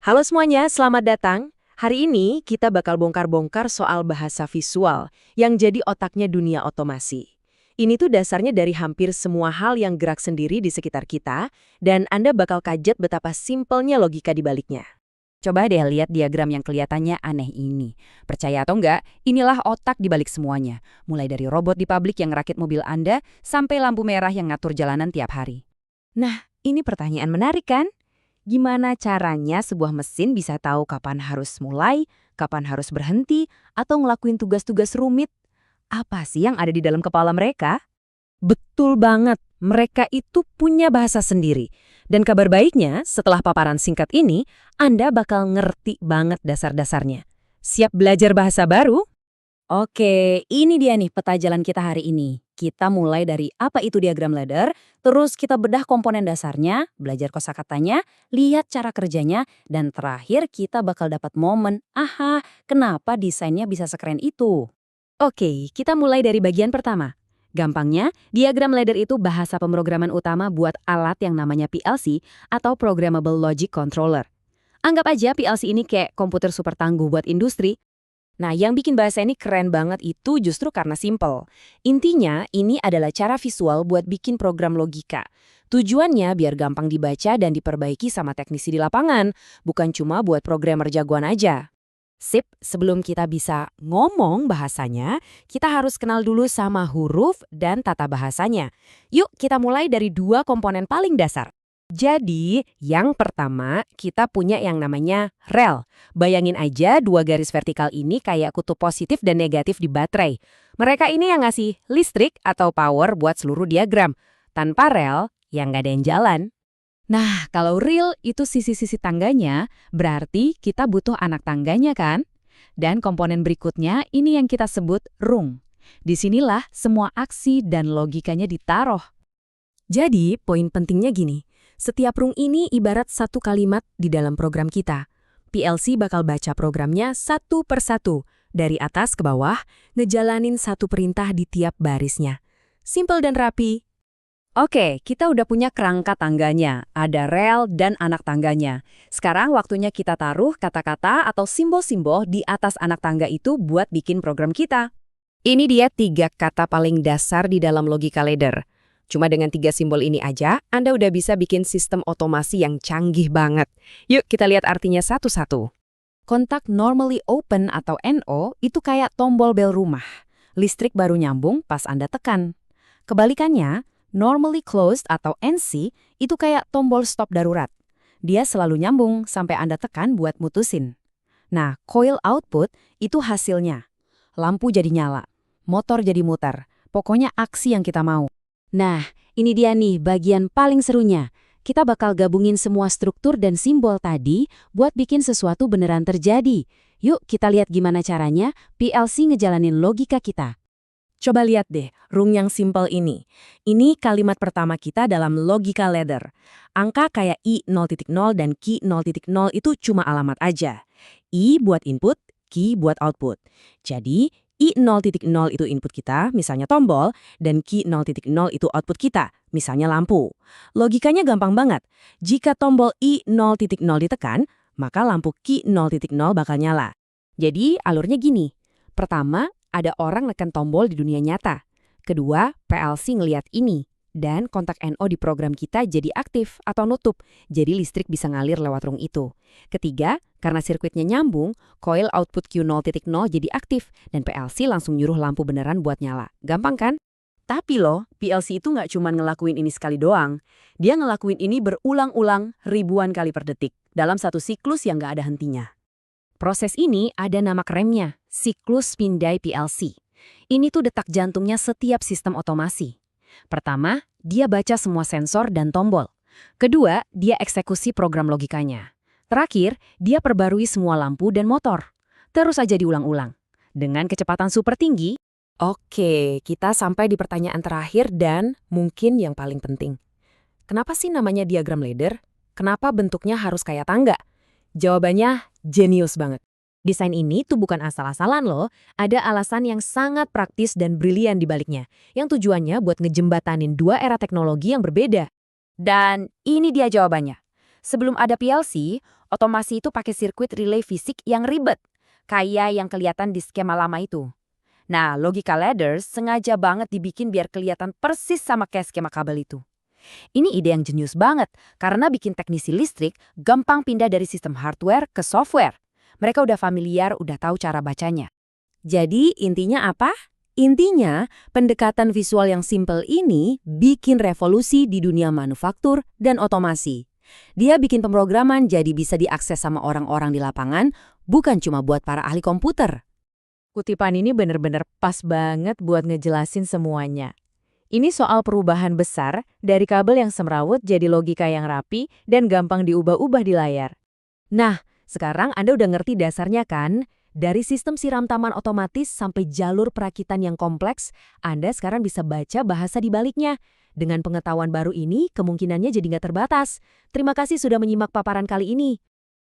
Halo semuanya, selamat datang. Hari ini kita bakal bongkar-bongkar soal bahasa visual yang jadi otaknya dunia otomasi. Ini tuh dasarnya dari hampir semua hal yang gerak sendiri di sekitar kita, dan Anda bakal kaget betapa simpelnya logika di baliknya. Coba deh lihat diagram yang kelihatannya aneh ini. Percaya atau enggak, inilah otak di balik semuanya. Mulai dari robot di pabrik yang ngerakit mobil Anda, sampai lampu merah yang ngatur jalanan tiap hari. Nah, ini pertanyaan menarik kan? Gimana caranya sebuah mesin bisa tahu kapan harus mulai, kapan harus berhenti, atau ngelakuin tugas-tugas rumit? Apa sih yang ada di dalam kepala mereka? Betul banget, mereka itu punya bahasa sendiri. Dan kabar baiknya, setelah paparan singkat ini, Anda bakal ngerti banget dasar-dasarnya. Siap belajar bahasa baru? Oke, ini dia nih peta jalan kita hari ini. Kita mulai dari apa itu diagram ladder, terus kita bedah komponen dasarnya, belajar kosakatanya, lihat cara kerjanya, dan terakhir kita bakal dapat momen, aha, kenapa desainnya bisa sekeren itu. Oke, kita mulai dari bagian pertama. Gampangnya, diagram ladder itu bahasa pemrograman utama buat alat yang namanya PLC atau Programmable Logic Controller. Anggap aja PLC ini kayak komputer super tangguh buat industri. Nah, yang bikin bahasa ini keren banget itu justru karena simple. Intinya, ini adalah cara visual buat bikin program logika. Tujuannya biar gampang dibaca dan diperbaiki sama teknisi di lapangan, bukan cuma buat programmer jagoan aja. Sip, sebelum kita bisa ngomong bahasanya, kita harus kenal dulu sama huruf dan tata bahasanya. Yuk, kita mulai dari dua komponen paling dasar. Jadi, yang pertama, kita punya yang namanya rel. Bayangin aja dua garis vertikal ini kayak kutub positif dan negatif di baterai. Mereka ini yang ngasih listrik atau power buat seluruh diagram. Tanpa rel, ya nggak ada yang jalan. Nah, kalau real itu sisi-sisi tangganya, berarti kita butuh anak tangganya kan? Dan komponen berikutnya ini yang kita sebut rung. Disinilah semua aksi dan logikanya ditaruh. Jadi, poin pentingnya gini. Setiap rung ini ibarat satu kalimat di dalam program kita. PLC bakal baca programnya satu persatu, dari atas ke bawah, ngejalanin satu perintah di tiap barisnya. Simple dan rapi. Oke, kita udah punya kerangka tangganya, ada rel dan anak tangganya. Sekarang waktunya kita taruh kata-kata atau simbol-simbol di atas anak tangga itu buat bikin program kita. Ini dia 3 kata paling dasar di dalam logika ladder. Cuma dengan 3 simbol ini aja, Anda udah bisa bikin sistem otomasi yang canggih banget. Yuk kita lihat artinya satu-satu. Kontak normally open atau NO itu kayak tombol bel rumah. Listrik baru nyambung pas Anda tekan. Kebalikannya, normally closed atau NC itu kayak tombol stop darurat. Dia selalu nyambung sampai Anda tekan buat mutusin. Nah, coil output itu hasilnya. Lampu jadi nyala, motor jadi muter, pokoknya aksi yang kita mau. Nah, ini dia nih bagian paling serunya. Kita bakal gabungin semua struktur dan simbol tadi buat bikin sesuatu beneran terjadi. Yuk kita lihat gimana caranya PLC ngejalanin logika kita. Coba lihat deh, rung yang simple ini. Ini kalimat pertama kita dalam logika ladder. Angka kayak I 0.0 dan Q 0.0 itu cuma alamat aja. I buat input, Q buat output. Jadi, I 0.0 itu input kita, misalnya tombol, dan Q 0.0 itu output kita, misalnya lampu. Logikanya gampang banget. Jika tombol I 0.0 ditekan, maka lampu Q 0.0 bakal nyala. Jadi, alurnya gini. Pertama, ada orang neken tombol di dunia nyata. Kedua, PLC ngeliat ini. Dan kontak NO di program kita jadi aktif atau nutup, jadi listrik bisa ngalir lewat rung itu. Ketiga, karena sirkuitnya nyambung, coil output Q 0.0 jadi aktif, dan PLC langsung nyuruh lampu beneran buat nyala. Gampang kan? Tapi loh, PLC itu nggak cuma ngelakuin ini sekali doang. Dia ngelakuin ini berulang-ulang ribuan kali per detik, dalam satu siklus yang nggak ada hentinya. Proses ini ada nama kerennya, siklus pindai PLC. Ini tuh detak jantungnya setiap sistem otomasi. Pertama, dia baca semua sensor dan tombol. Kedua, dia eksekusi program logikanya. Terakhir, dia perbarui semua lampu dan motor. Terus aja diulang-ulang. Dengan kecepatan super tinggi. Oke, kita sampai di pertanyaan terakhir dan mungkin yang paling penting. Kenapa sih namanya diagram ladder? Kenapa bentuknya harus kayak tangga? Jawabannya jenius banget. Desain ini tuh bukan asal-asalan loh, ada alasan yang sangat praktis dan brilian di baliknya, yang tujuannya buat ngejembatanin dua era teknologi yang berbeda. Dan ini dia jawabannya. Sebelum ada PLC, otomasi itu pakai sirkuit relay fisik yang ribet, kayak yang kelihatan di skema lama itu. Nah, logika ladders sengaja banget dibikin biar kelihatan persis sama kayak skema kabel itu. Ini ide yang jenius banget, karena bikin teknisi listrik gampang pindah dari sistem hardware ke software. Mereka udah familiar, udah tahu cara bacanya. Jadi intinya apa? Intinya, pendekatan visual yang simpel ini bikin revolusi di dunia manufaktur dan otomasi. Dia bikin pemrograman jadi bisa diakses sama orang-orang di lapangan, bukan cuma buat para ahli komputer. Kutipan ini bener-bener pas banget buat ngejelasin semuanya. Ini soal perubahan besar dari kabel yang semrawut jadi logika yang rapi dan gampang diubah-ubah di layar. Nah, sekarang Anda udah ngerti dasarnya kan? Dari sistem siram taman otomatis sampai jalur perakitan yang kompleks, Anda sekarang bisa baca bahasa di baliknya. Dengan pengetahuan baru ini, kemungkinannya jadi nggak terbatas. Terima kasih sudah menyimak paparan kali ini.